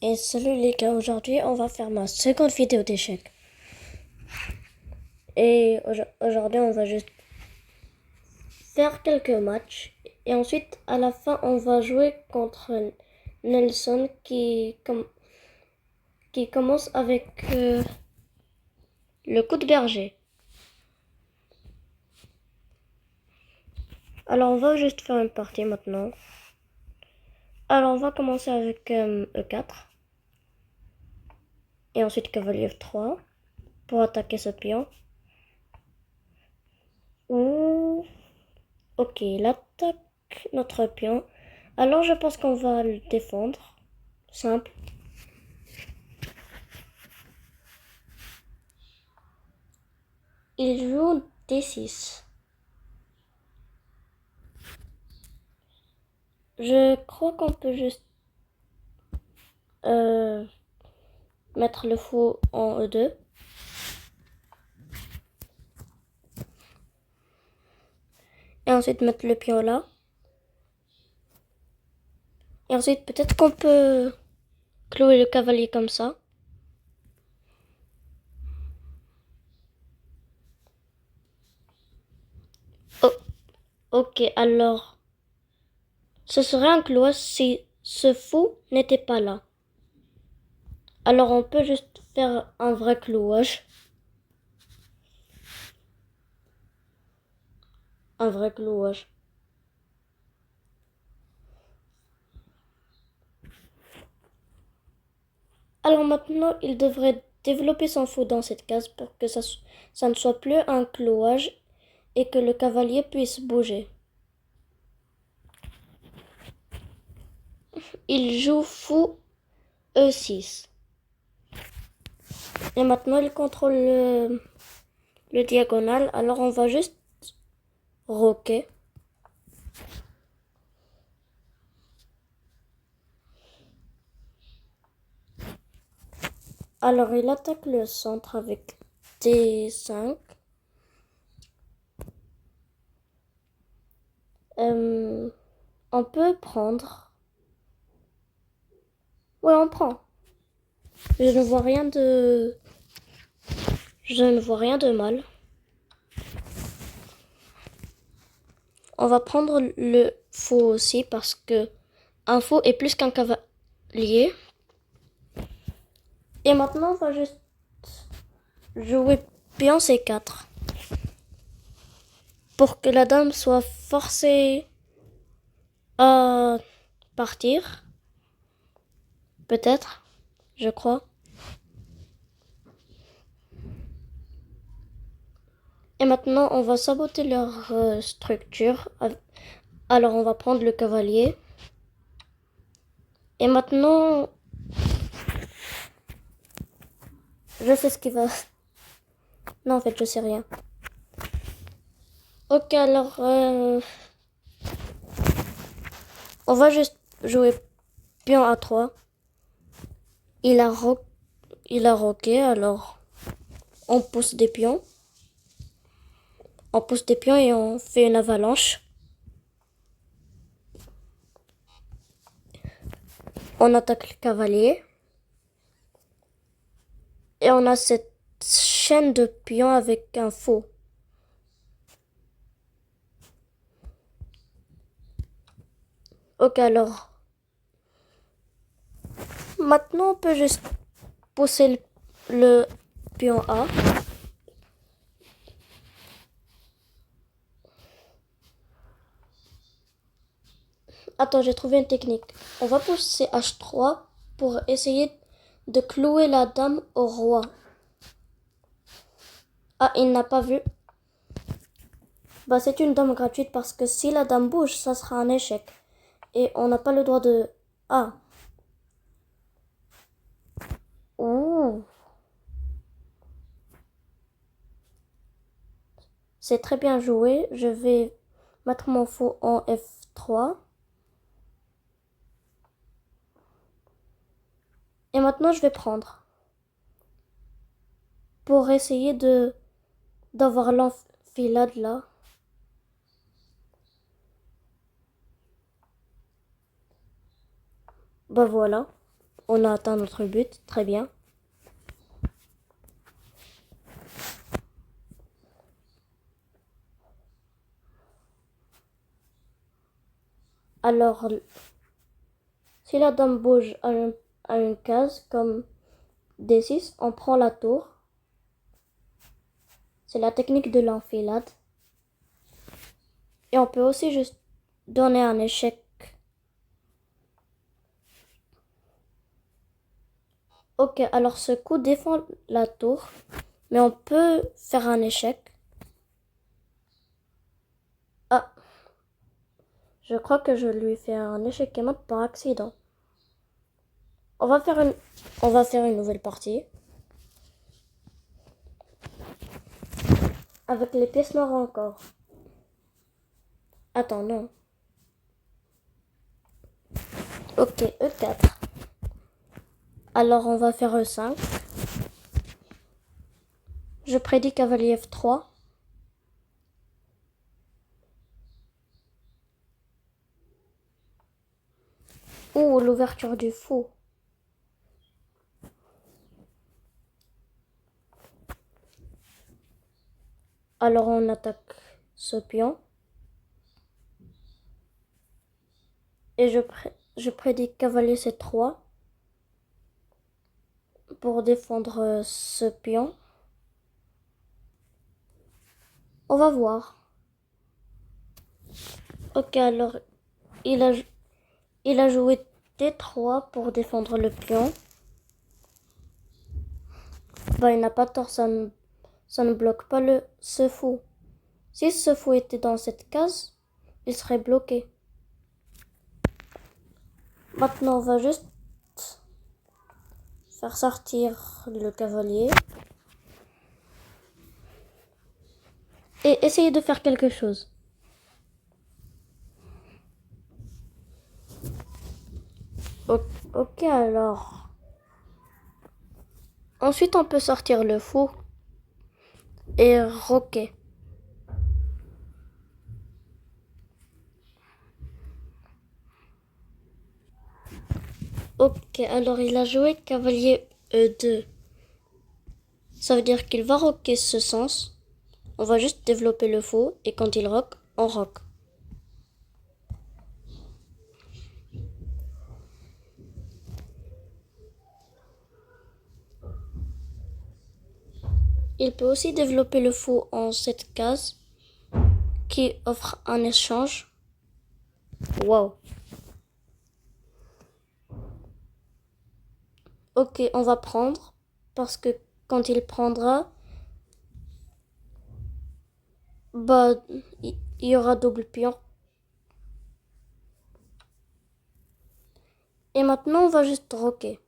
Et salut les gars, aujourd'hui on va faire ma seconde vidéo d'échecs. Et aujourd'hui on va juste faire quelques matchs. Et ensuite à la fin on va jouer contre Nelson qui commence avec le coup de berger. Alors on va juste faire une partie maintenant. Alors on va commencer avec E4. Et ensuite cavalier F3 pour attaquer ce pion. Ouh. Ok, il attaque notre pion. Alors je pense qu'on va le défendre. Simple. Il joue D6. Je crois qu'on peut juste mettre le fou en E2. Et ensuite mettre le pion là. Et ensuite peut-être qu'on peut clouer le cavalier comme ça. Oh, ok, alors ce serait un clouage si ce fou n'était pas là. Alors on peut juste faire un vrai clouage. Un vrai clouage. Alors maintenant, il devrait développer son fou dans cette case pour que ça ne soit plus un clouage et que le cavalier puisse bouger. Il joue fou E6. Et maintenant, il contrôle le diagonal. Alors, on va juste roquer. Alors, il attaque le centre avec D5. On peut prendre. Ouais, on prend. Je ne vois rien de... Je ne vois rien de mal. On va prendre le fou aussi parce que un fou est plus qu'un cavalier. Et maintenant, on va juste jouer pion C4 pour que la dame soit forcée à partir. Peut-être, je crois. Et maintenant, on va saboter leur structure. Alors, on va prendre le cavalier. Et maintenant, je sais ce qui va... Non, en fait, je sais rien. Ok, alors... on va juste jouer pion A3. Il a roqué, alors on pousse des pions. On pousse des pions et on fait une avalanche. On attaque le cavalier. Et on a cette chaîne de pions avec un faux. Ok, alors. Maintenant, on peut juste pousser le pion A. Attends, j'ai trouvé une technique. On va pousser H3 pour essayer de clouer la dame au roi. Ah, il n'a pas vu. Bah, c'est une dame gratuite parce que si la dame bouge, ça sera un échec. Et on n'a pas le droit de... Ah. Ouh. C'est très bien joué. Je vais mettre mon fou en F3. Et maintenant, je vais prendre. Pour essayer d'avoir l'enfilade là. Bah voilà. on a atteint notre but. Très bien. Alors, si la dame bouge à une case comme D6, on prend la tour. C'est la technique de l'enfilade. Et on peut aussi juste donner un échec. Ok, alors ce coup défend la tour, mais on peut faire un échec. Ah, je crois que je lui fais un échec et mat par accident. On va faire une nouvelle partie. Avec les pièces noires encore. Attends, non. Ok, E4. Alors on va faire E5. Je prédis cavalier F3. Ouh, l'ouverture du fou. Alors on attaque ce pion. Et je prédis cavalier C3 pour défendre ce pion. On va voir. Ok, alors il a joué D3 pour défendre le pion. Bah, il n'a pas tort, ça ne bloque pas ce fou. Si ce fou était dans cette case, il serait bloqué. Maintenant, on va juste faire sortir le cavalier. Et essayer de faire quelque chose. Ok, alors. Ensuite, on peut sortir le fou et roquer. Ok, alors il a joué cavalier E2. Ça veut dire qu'il va roquer ce sens. On va juste développer le fou et quand il roque, on roque. Il peut aussi développer le fou en cette case qui offre un échange. Wow. Ok, on va prendre parce que quand il prendra, bah, il y aura double pion. Et maintenant, on va juste roquer.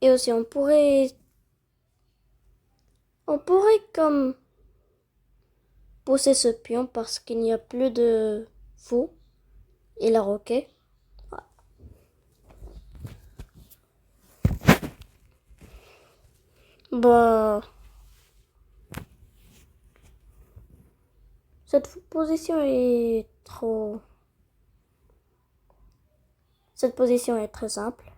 Et aussi, on pourrait comme pousser ce pion parce qu'il n'y a plus de fou. Il a roqué. Bah, cette position est trop. Cette position est très simple.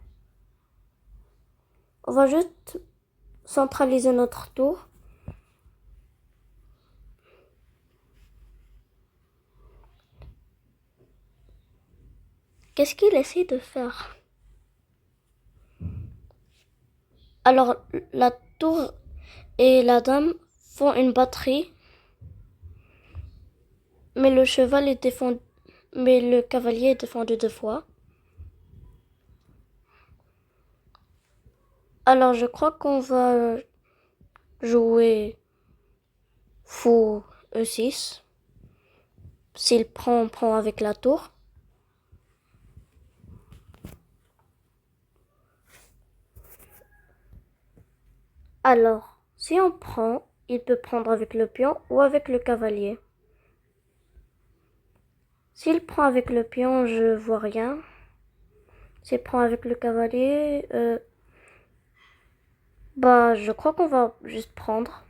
On va juste centraliser notre tour. Qu'est-ce qu'il essaie de faire? Alors, la tour et la dame font une batterie, mais mais le cavalier est défendu 2 fois. Alors, je crois qu'on va jouer fou E6. S'il prend, on prend avec la tour. Alors, si on prend, il peut prendre avec le pion ou avec le cavalier. S'il prend avec le pion, je vois rien. S'il prend avec le cavalier, bah, je crois qu'on va juste prendre.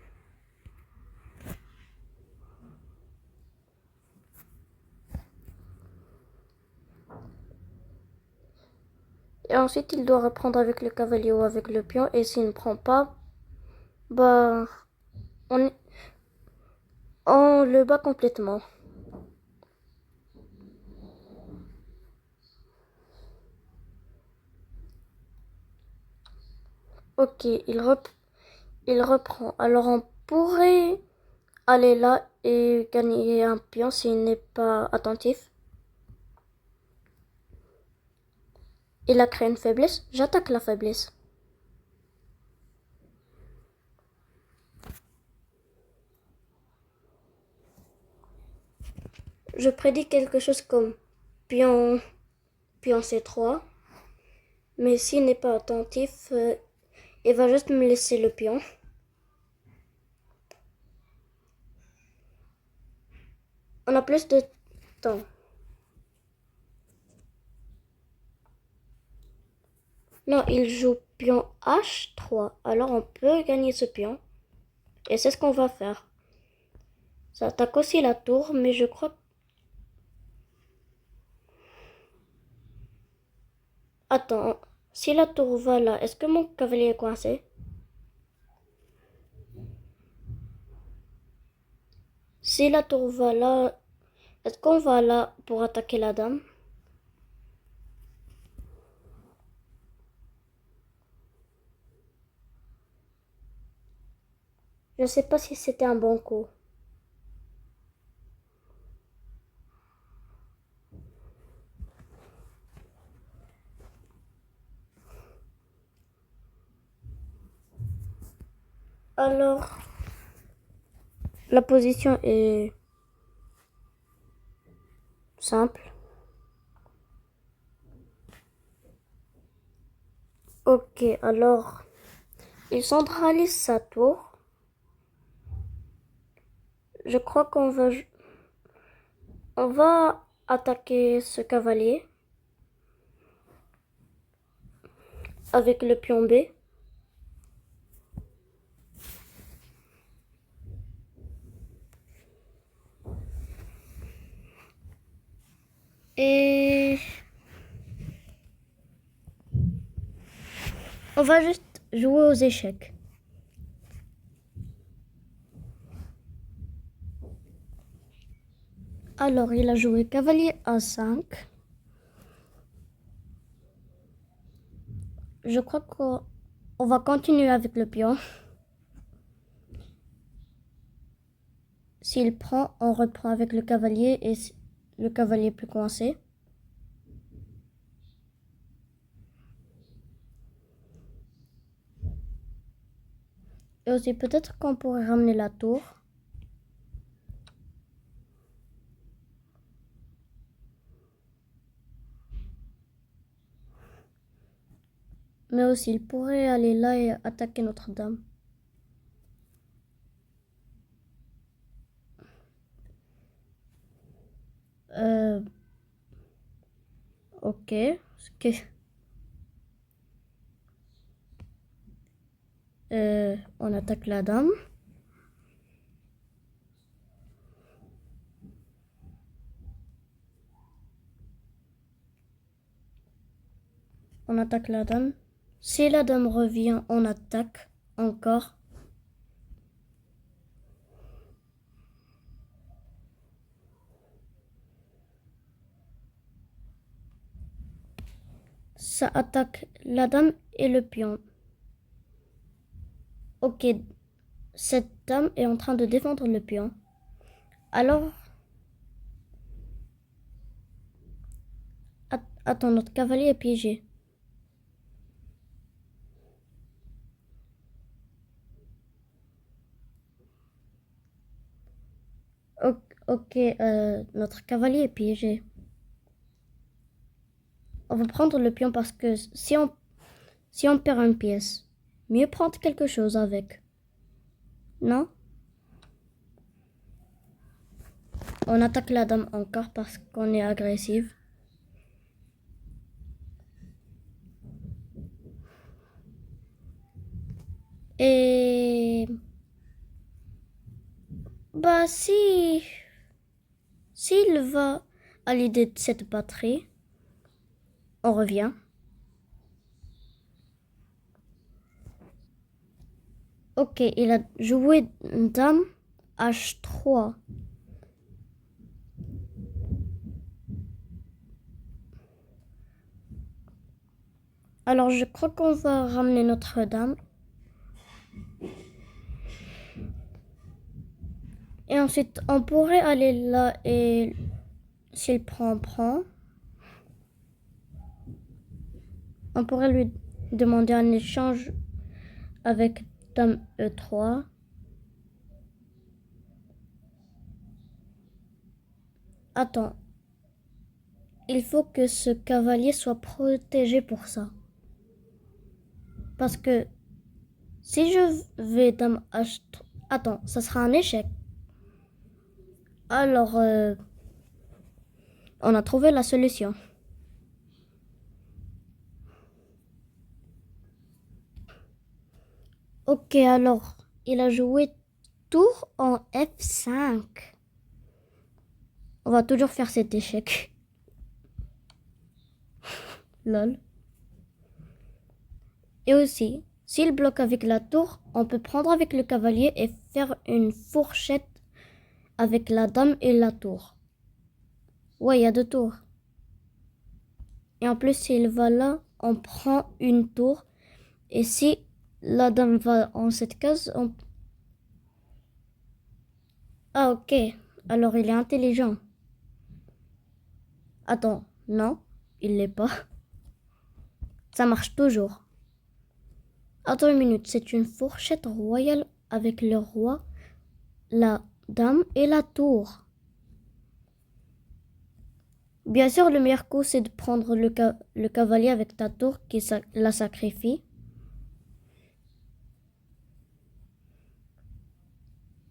Et ensuite, il doit reprendre avec le cavalier ou avec le pion. Et s'il ne prend pas, bah, on, on le bat complètement. Ok, il reprend. Alors on pourrait aller là et gagner un pion s'il n'est pas attentif. Il a créé une faiblesse. J'attaque la faiblesse. Je prédis quelque chose comme pion, pion C3. Mais s'il n'est pas attentif, il va juste me laisser le pion. On a plus de temps. Non, il joue pion H3. Alors on peut gagner ce pion. Et c'est ce qu'on va faire. Ça attaque aussi la tour, mais je crois... Attends, si la tour va là, est-ce que mon cavalier est coincé? Si la tour va là, est-ce qu'on va là pour attaquer la dame? Je ne sais pas si c'était un bon coup. Alors, la position est simple. Ok, alors, il centralise sa tour. Je crois on va attaquer ce cavalier avec le pion B. Et on va juste jouer aux échecs. Alors, il a joué cavalier A5. Je crois qu'on va continuer avec le pion. S'il prend, on reprend avec le cavalier et le cavalier plus coincé. Et aussi peut-être qu'on pourrait ramener la tour. Mais aussi il pourrait aller là et attaquer Notre-Dame. Ok. On attaque la dame. On attaque la dame. Si la dame revient, on attaque encore. Ça attaque la dame et le pion. Ok, cette dame est en train de défendre le pion. Alors, attends, notre cavalier est piégé. Ok, notre cavalier est piégé. On va prendre le pion parce que si on perd une pièce, mieux prendre quelque chose avec. Non? On attaque la dame encore parce qu'on est agressive. Et bah s'il va à l'idée de cette batterie, on revient. Ok, il a joué dame H3. Alors, je crois qu'on va ramener notre dame. Et ensuite, on pourrait aller là et s'il prend, on prend. On pourrait lui demander un échange avec dame E3. Attends, il faut que ce cavalier soit protégé pour ça. Parce que si je vais dame H3... Attends, ça sera un échec. Alors, on a trouvé la solution. Ok, alors, il a joué tour en F5. On va toujours faire cet échec. Lol. Et aussi, s'il bloque avec la tour, on peut prendre avec le cavalier et faire une fourchette avec la dame et la tour. Ouais, il y a 2 tours. Et en plus, s'il va là, on prend une tour. Et si la dame va en cette case, on... Ah, ok. Alors, il est intelligent. Attends, non, il l'est pas. Ça marche toujours. Attends une minute, c'est une fourchette royale avec le roi, la dame et la tour. Bien sûr, le meilleur coup, c'est de prendre le cavalier avec ta tour qui la sacrifie.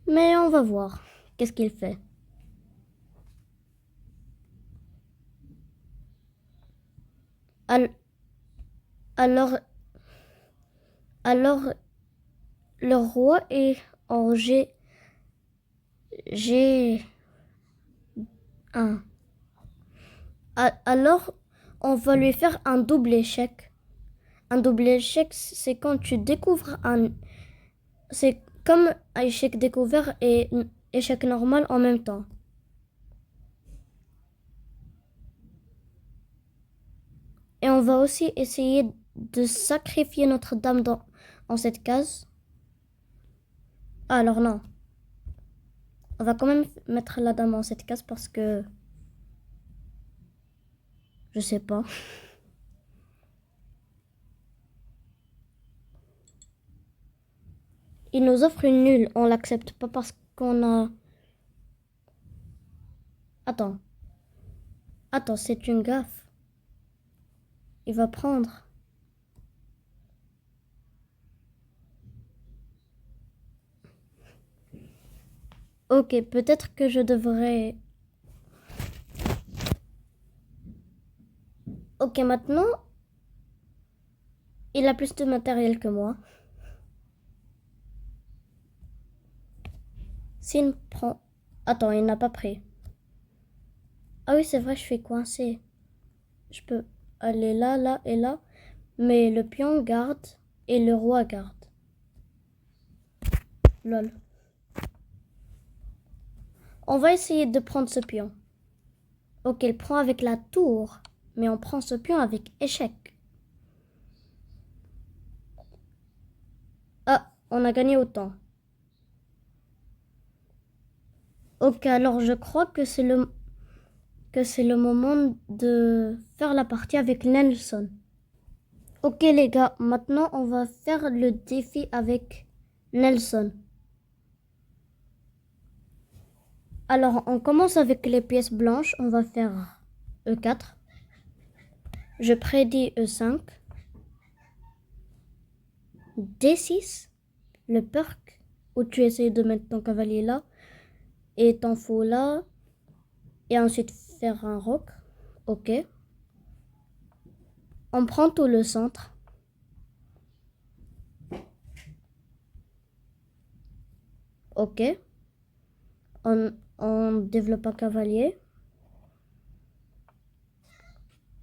Mais on va voir. Qu'est-ce qu'il fait? Al- alors, alors, le roi est en G1. Alors, on va lui faire un double échec. Un double échec, c'est quand tu découvres un... C'est comme un échec découvert et un échec normal en même temps. Et on va aussi essayer de sacrifier notre dame en cette case. Ah, alors non. On va quand même mettre la dame en cette case parce que... Je sais pas. Il nous offre une nulle. On l'accepte pas parce qu'on a... Attends. Attends, c'est une gaffe. Il va prendre. Ok, peut-être que je devrais... Ok, maintenant, il a plus de matériel que moi. S'il prend... Attends, il n'a pas pris. Ah oui, c'est vrai, je suis coincée. Je peux aller là, là et là. Mais le pion garde et le roi garde. Lol. On va essayer de prendre ce pion. Ok, il prend avec la tour. Mais on prend ce pion avec échec. Ah, on a gagné autant. Ok, alors je crois que c'est le moment de faire la partie avec Nelson. Ok les gars, maintenant on va faire le défi avec Nelson. Alors on commence avec les pièces blanches, on va faire E4. Je prédis E5. D6, le perk, où tu essayes de mettre ton cavalier là et ton faux là. Et ensuite faire un roc. Ok. On prend tout le centre. Ok. On développe un cavalier.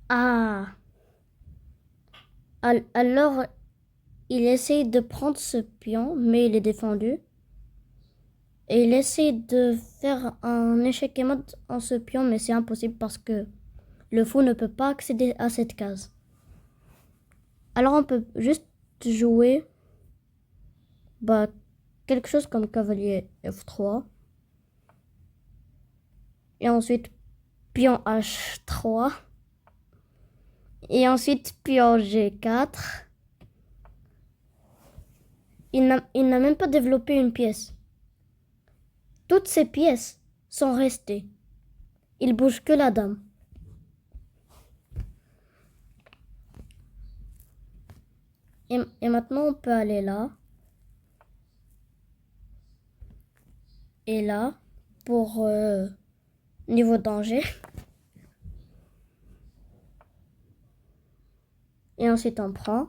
Ah. Alors, il essaye de prendre ce pion, mais il est défendu. Et il essaye de faire un échec et mat en ce pion, mais c'est impossible parce que le fou ne peut pas accéder à cette case. Alors on peut juste jouer quelque chose comme cavalier F3. Et ensuite pion H3. Et ensuite pion G4. Il n'a même pas développé une pièce. Toutes ces pièces sont restées. Il bouge que la dame. Et maintenant, on peut aller là. Et là, pour niveau danger. Et ensuite, on prend.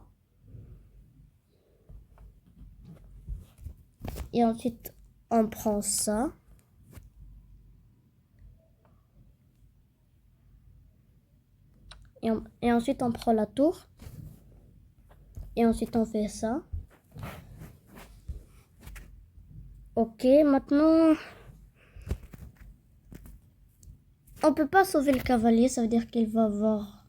Et ensuite, on prend ça. Et ensuite, on prend la tour. Et ensuite, on fait ça. Ok, maintenant... On peut pas sauver le cavalier, ça veut dire qu'il va avoir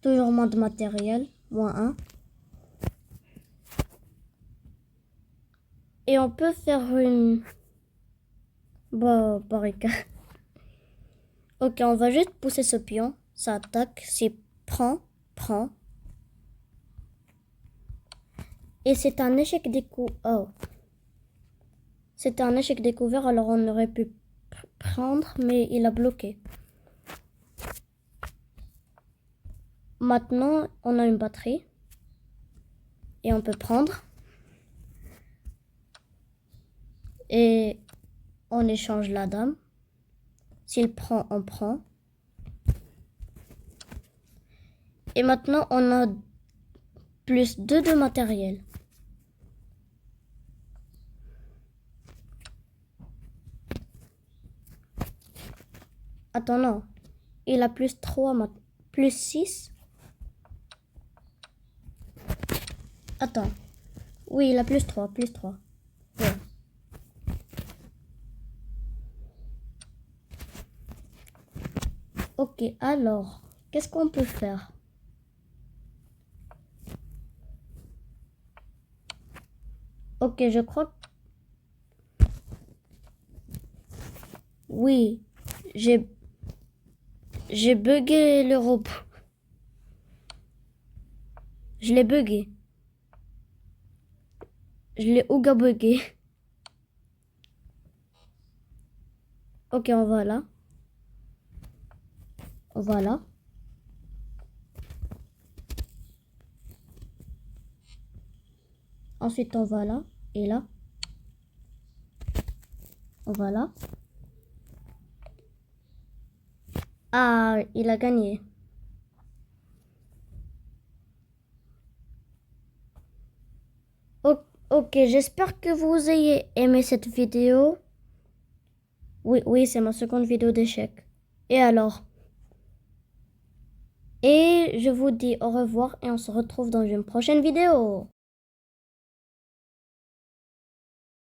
toujours moins de matériel. -1. Et on peut faire une... barricade. Ok, on va juste pousser ce pion. Ça attaque, c'est prend. Et c'est un échec découvert. Oh. C'était un échec découvert, alors on aurait pu prendre, mais il a bloqué. Maintenant, on a une batterie. Et on peut prendre. Et on échange la dame. S'il prend, on prend. Et maintenant, on a plus 2 de matériel. Attends, non. Il a plus 3, plus 6. Attends. Oui, il a plus 3. Ouais. Ok, alors, qu'est-ce qu'on peut faire? Ok, je crois que... Oui, j'ai bugué le robot. Je l'ai bugué. Je l'ai ouga bugué. Ok, on va là. Voilà. Ensuite, on va là et là. Voilà. Ah, il a gagné. Ok, j'espère que vous ayez aimé cette vidéo. Oui, c'est ma seconde vidéo d'échec. Et alors? Et je vous dis au revoir et on se retrouve dans une prochaine vidéo.